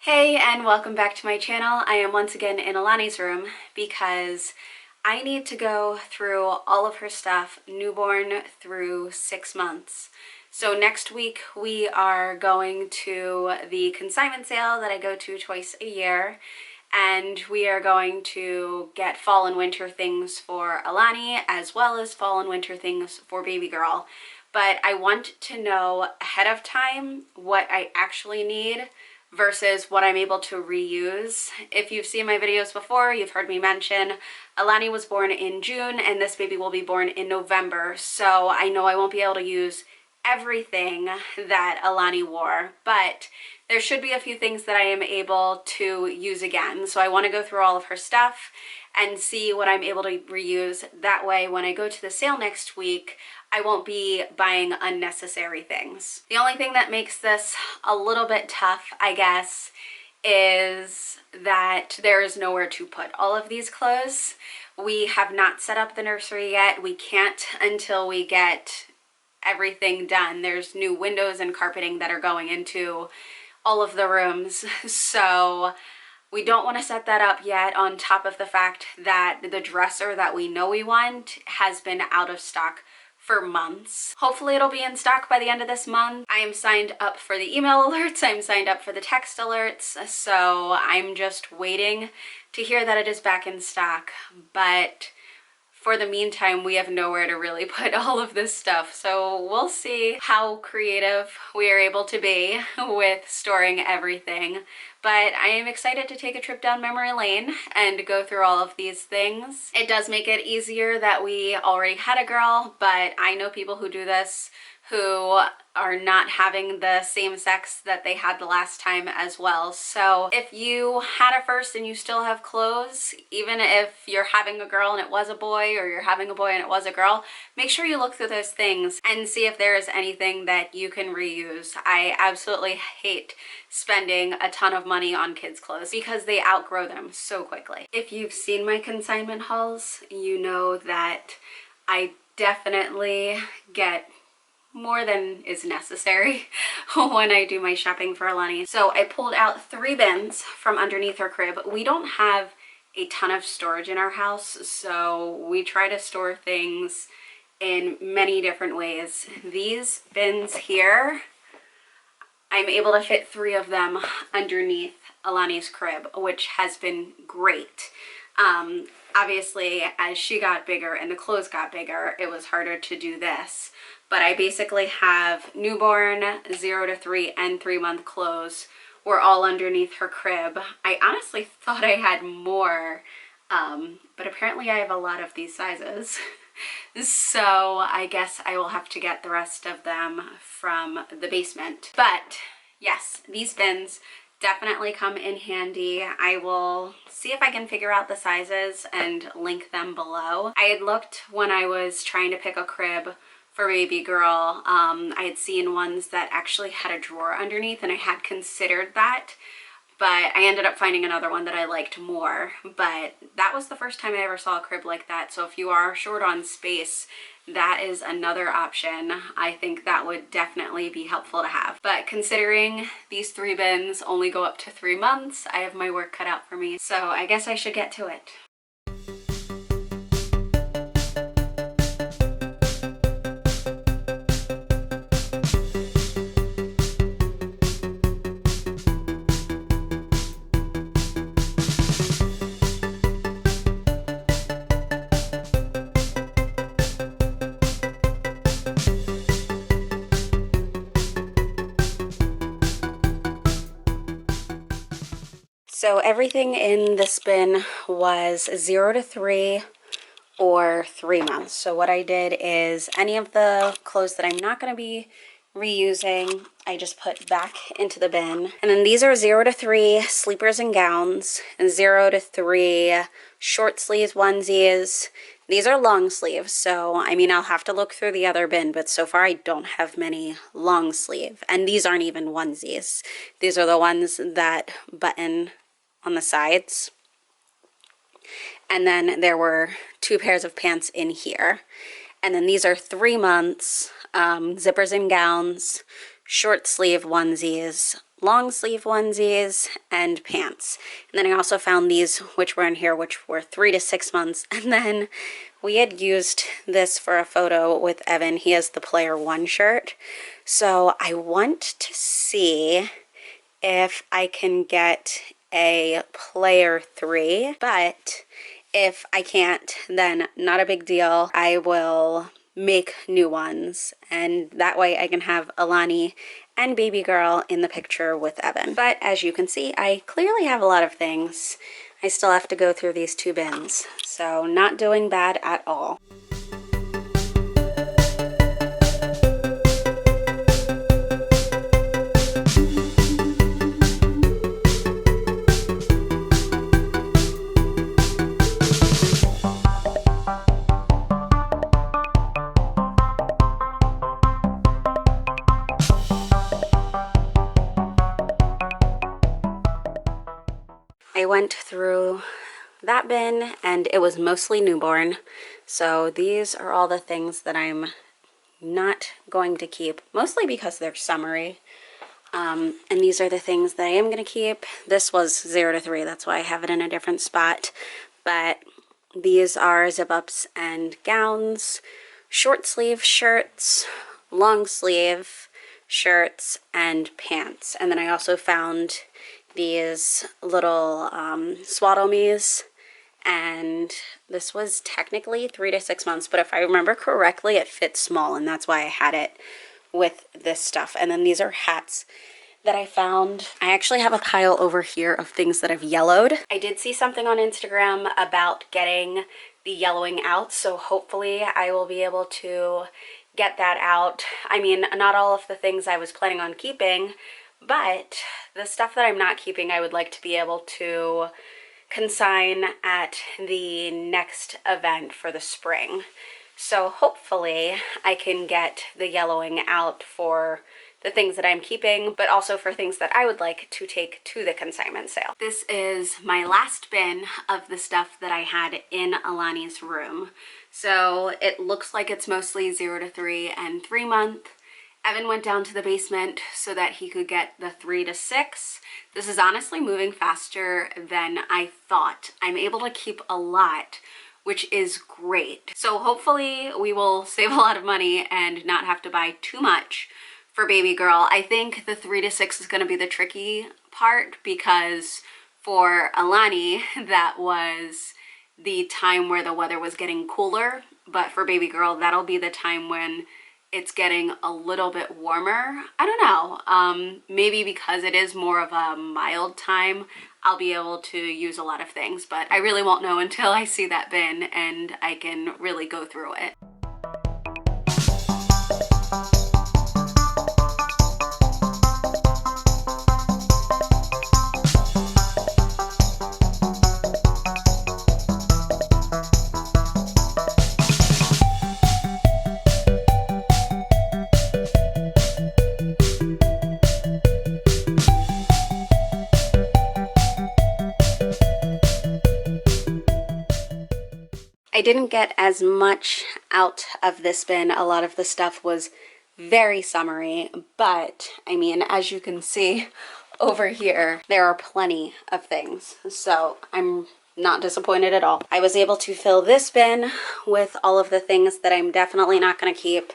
Hey, and welcome back to my channel. I am once again in Elani's room because I need to go through all of her stuff, newborn through 6 months. So next week we are going to the consignment sale that I go to twice a year, and we are going to get fall and winter things for Elani as well as fall and winter things for baby girl. But I want to know ahead of time what I actually need versus what I'm able to reuse. If you've seen my videos before, you've heard me mention Elani was born in June and this baby will be born in November. So I know I won't be able to use everything that Elani wore, but there should be a few things that I am able to use again. So I want to go through all of her stuff and see what I'm able to reuse. That way, when I go to the sale next week, I won't be buying unnecessary things. The only thing that makes this a little bit tough, I guess, is that there is nowhere to put all of these clothes. We have not set up the nursery yet. We can't until we get everything done. There's new windows and carpeting that are going into all of the rooms. So we don't want to set that up yet, on top of the fact that the dresser that we know we want has been out of stock for months. Hopefully it'll be in stock by the end of this month. I am signed up for the email alerts, I'm signed up for the text alerts, so I'm just waiting to hear that it is back in stock. But for the meantime, we have nowhere to really put all of this stuff. So we'll see how creative we are able to be with storing everything. But I am excited to take a trip down memory lane and go through all of these things. It does make it easier that we already had a girl, but I know people who do this who are not having the same sex that they had the last time as well. So if you had a first and you still have clothes, even if you're having a girl and it was a boy, or you're having a boy and it was a girl, make sure you look through those things and see if there is anything that you can reuse. I absolutely hate spending a ton of money on kids' clothes because they outgrow them so quickly. If you've seen my consignment hauls, you know that I definitely get more than is necessary when I do my shopping for Elani. So I pulled out 3 bins from underneath her crib. We don't have a ton of storage in our house, so we try to store things in many different ways. These bins here, I'm able to fit 3 of them underneath Elani's crib, which has been great. Obviously, as she got bigger and the clothes got bigger, it was harder to do this. But I basically have newborn, 0 to 3, and 3-month clothes were all underneath her crib. I honestly thought I had more, but apparently I have a lot of these sizes. So I guess I will have to get the rest of them from the basement. But yes, these bins definitely come in handy. I will see if I can figure out the sizes and link them below. I had looked when I was trying to pick a crib for baby girl. I had seen ones that actually had a drawer underneath, and I had considered that, but I ended up finding another one that I liked more. But that was the first time I ever saw a crib like that. So if you are short on space, that is another option. I think that would definitely be helpful to have. But considering these 3 bins only go up to 3 months, I have my work cut out for me. So I guess I should get to it. So everything in this bin was 0 to 3 or 3 months. So what I did is any of the clothes that I'm not going to be reusing, I just put back into the bin. And then these are 0 to 3 sleepers and gowns, and 0 to 3 short sleeves onesies. These are long sleeves, so I mean, I'll have to look through the other bin, but so far I don't have many long sleeve. And these aren't even onesies. These are the ones that button on the sides. And then there were 2 pairs of pants in here. And then these are 3 months, zippers and gowns, short sleeve onesies, long sleeve onesies, and pants. And then I also found these, which were in here, which were 3 to 6 months. And then we had used this for a photo with Evan. He has the Player 1 shirt. So I want to see if I can get a Player 3, but if I can't, then not a big deal. I will make new ones, and that way I can have Elani and baby girl in the picture with Evan. But as you can see, I clearly have a lot of things. I still have to go through these 2 bins, so not doing bad at all. I went through that bin and it was mostly newborn. So these are all the things that I'm not going to keep, mostly because they're summery. And these are the things that I am going to keep. This was 0 to 3, that's why I have it in a different spot. But these are zip-ups and gowns, short sleeve shirts, long sleeve shirts, and pants. And then I also found these little swaddle me's, and this was technically 3 to 6 months, but if I remember correctly, it fits small, and that's why I had it with this stuff. And then these are hats that I found. I actually have a pile over here of things that have yellowed. I did see something on Instagram about getting the yellowing out, so hopefully I will be able to get that out. I mean, not all of the things I was planning on keeping, but the stuff that I'm not keeping, I would like to be able to consign at the next event for the spring. So hopefully I can get the yellowing out for the things that I'm keeping, but also for things that I would like to take to the consignment sale. This is my last bin of the stuff that I had in Elani's room. So it looks like it's mostly 0 to 3 and 3 month. Evan went down to the basement so that he could get the 3 to 6. This is honestly moving faster than I thought. I'm able to keep a lot, which is great. So hopefully we will save a lot of money and not have to buy too much for baby girl. I think the 3 to 6 is going to be the tricky part, because for Elani, that was the time where the weather was getting cooler, but for baby girl, that'll be the time when it's getting a little bit warmer. I don't know, maybe because it is more of a mild time, I'll be able to use a lot of things, but I really won't know until I see that bin and I can really go through it. I didn't get as much out of this bin. A lot of the stuff was very summery, but I mean, as you can see over here, there are plenty of things. So I'm not disappointed at all. I was able to fill this bin with all of the things that I'm definitely not going to keep.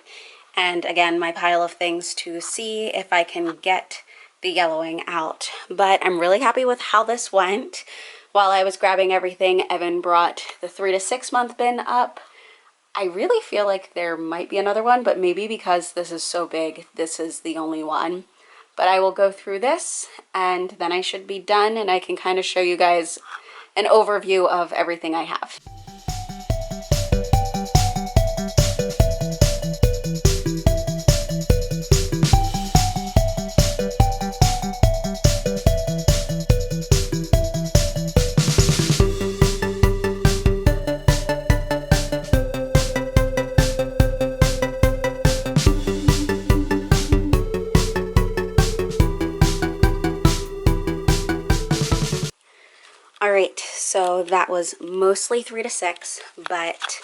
And again, my pile of things to see if I can get the yellowing out. But I'm really happy with how this went. While I was grabbing everything, Evan brought the 3 to 6 month bin up. I really feel like there might be another one, but maybe because this is so big, this is the only one. But I will go through this and then I should be done, and I can kind of show you guys an overview of everything I have. Alright, so that was mostly 3 to 6, but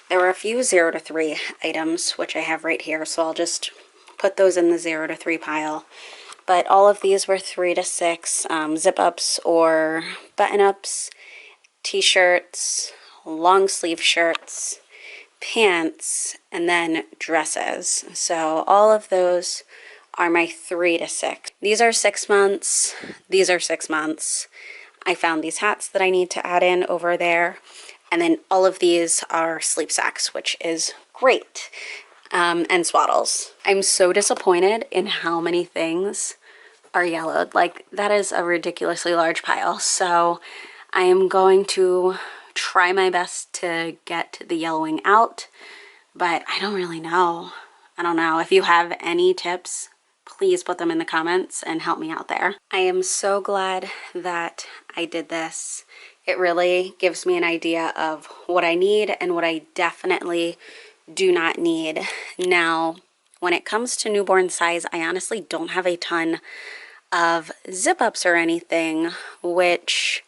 there were a few 0 to 3 items, which I have right here, so I'll just put those in the 0 to 3 pile. But all of these were 3 to 6, zip-ups or button-ups, t-shirts, long sleeve shirts, pants, and then dresses. So all of those are my 3 to 6. These are 6 months. These are 6 months. I found these hats that I need to add in over there. And then all of these are sleep sacks, which is great. And swaddles. I'm so disappointed in how many things are yellowed. Like, that is a ridiculously large pile. So I am going to try my best to get the yellowing out, but I don't really know. I don't know. If you have any tips, please put them in the comments and help me out there. I am so glad that I did this. It really gives me an idea of what I need and what I definitely do not need. Now, when it comes to newborn size, I honestly don't have a ton of zip-ups or anything, which,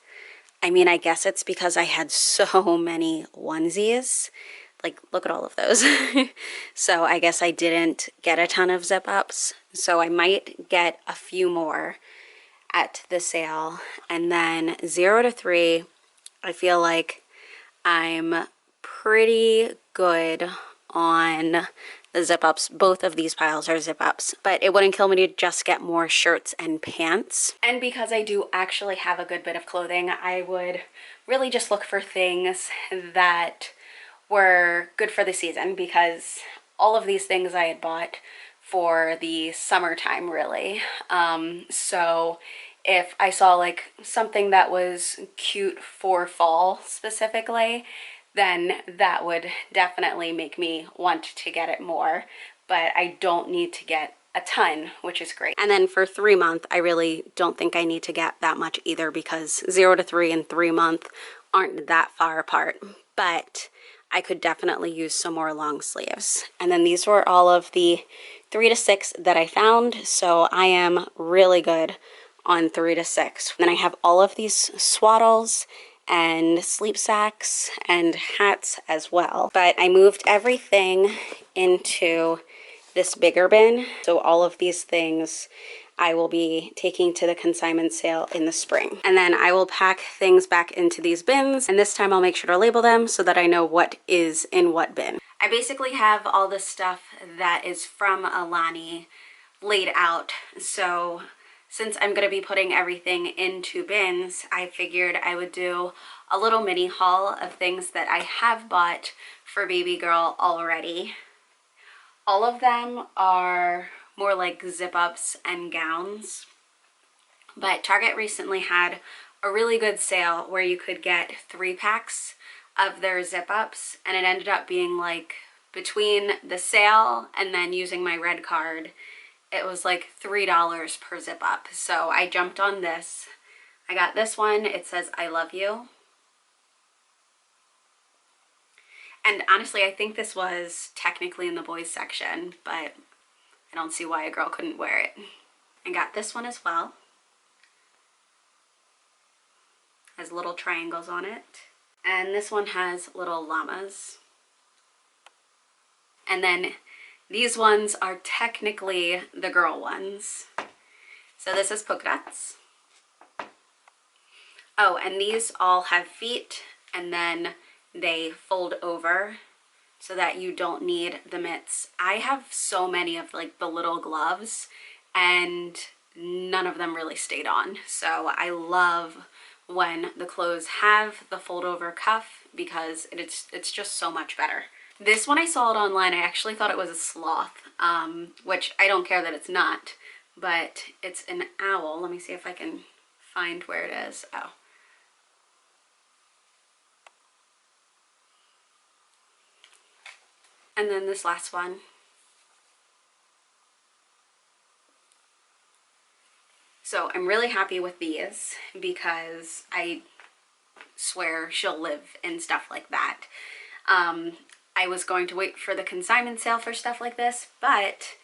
I mean, I guess it's because I had so many onesies. Like, look at all of those. So I guess I didn't get a ton of zip-ups. So I might get a few more at the sale. And then 0 to 3, I feel like I'm pretty good on the zip-ups. Both of these piles are zip-ups, but it wouldn't kill me to just get more shirts and pants. And because I do actually have a good bit of clothing, I would really just look for things that were good for the season, because all of these things I had bought for the summertime, really. So if I saw like something that was cute for fall specifically, then that would definitely make me want to get it more. But I don't need to get a ton, which is great. And then for 3 month, I really don't think I need to get that much either, because 0 to 3 and 3 month aren't that far apart. But I could definitely use some more long sleeves. And then these were all of the 3 to 6 that I found. So I am really good on 3 to 6. And then I have all of these swaddles and sleep sacks and hats as well. But I moved everything into this bigger bin. So all of these things I will be taking to the consignment sale in the spring. And then I will pack things back into these bins, and this time I'll make sure to label them so that I know what is in what bin. I basically have all the stuff that is from Elani laid out. So since I'm going to be putting everything into bins, I figured I would do a little mini haul of things that I have bought for baby girl already. All of them are more like zip-ups and gowns, but Target recently had a really good sale where you could get 3 packs of their zip-ups, and it ended up being like, between the sale and then using my red card, it was like $3 per zip-up. So I jumped on this. I got this one. It says I love you. And honestly, I think this was technically in the boys section, but I don't see why a girl couldn't wear it. I got this one as well. Has little triangles on it. And this one has little llamas. And then these ones are technically the girl ones. So this is polka dots. Oh, and these all have feet, and then they fold over so that you don't need the mitts. I have so many of like the little gloves, and none of them really stayed on. So I love when the clothes have the fold over cuff, because it's just so much better. This one I saw it online. I actually thought it was a sloth, which I don't care that it's not, but it's an owl. Let me see if I can find where it is. Oh. And then this last one. So I'm really happy with these, because I swear she'll live in stuff like that. I was going to wait for the consignment sale for stuff like this, but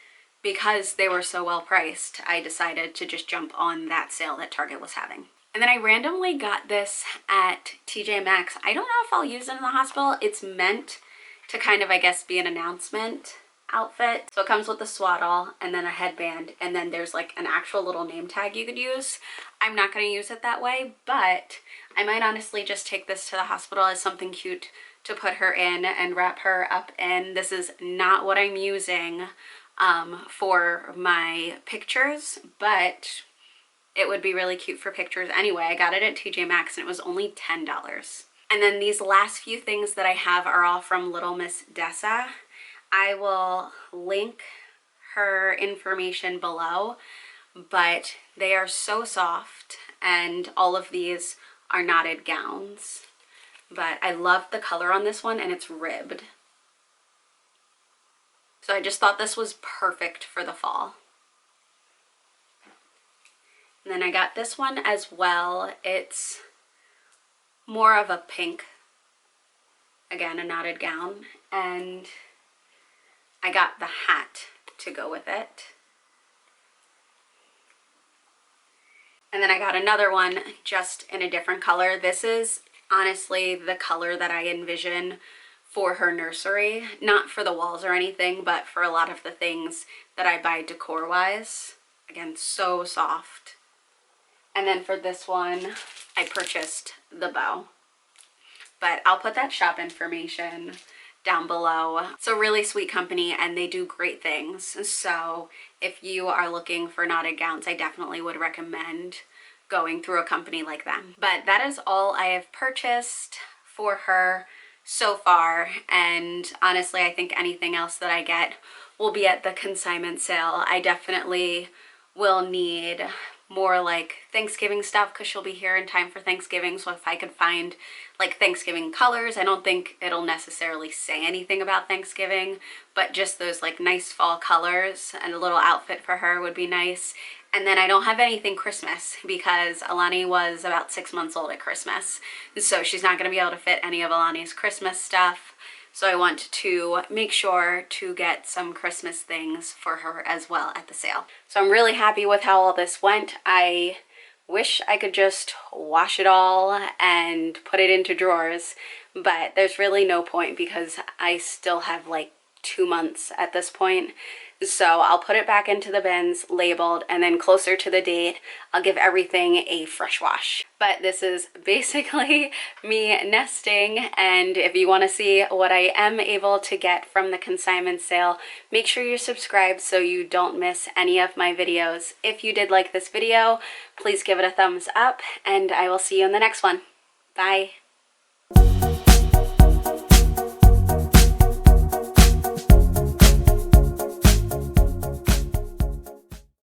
because they were so well priced, I decided to just jump on that sale that Target was having. And then I randomly got this at TJ Maxx. I don't know if I'll use it in the hospital. It's meant to kind of, I guess, be an announcement. outfit. So it comes with a swaddle and then a headband, and then there's like an actual little name tag you could use. I'm not going to use it that way, but I might honestly just take this to the hospital as something cute to put her in and wrap her up in. This is not what I'm using for my pictures, but it would be really cute for pictures anyway. I got it at TJ Maxx and it was only $10. And then these last few things that I have are all from Little Miss Dessa. I will link her information below, but they are so soft, and all of these are knotted gowns. But I love the color on this one, and it's ribbed. So I just thought this was perfect for the fall. And then I got this one as well. It's more of a pink, again, a knotted gown, and I got the hat to go with it. And then I got another one just in a different color. This is honestly the color that I envision for her nursery, not for the walls or anything, but for a lot of the things that I buy decor wise. Again, so soft. And then for this one, I purchased the bow, but I'll put that shop information down below. It's a really sweet company and they do great things. So if you are looking for knotted gowns, I definitely would recommend going through a company like them. But that is all I have purchased for her so far. And honestly, I think anything else that I get will be at the consignment sale. I definitely will need more like Thanksgiving stuff because she'll be here in time for Thanksgiving. So if I could find like Thanksgiving colors, I don't think it'll necessarily say anything about Thanksgiving, but just those like nice fall colors and a little outfit for her would be nice. And then I don't have anything Christmas because Elani was about 6 months old at Christmas. So she's not going to be able to fit any of Elani's Christmas stuff. So I want to make sure to get some Christmas things for her as well at the sale. So I'm really happy with how all this went. I wish I could just wash it all and put it into drawers, but there's really no point because I still have like 2 months at this point. So I'll put it back into the bins labeled, and then closer to the date, I'll give everything a fresh wash. But this is basically me nesting, and if you want to see what I am able to get from the consignment sale, make sure you're subscribed so you don't miss any of my videos. If you did like this video, please give it a thumbs up, and I will see you in the next one. Bye.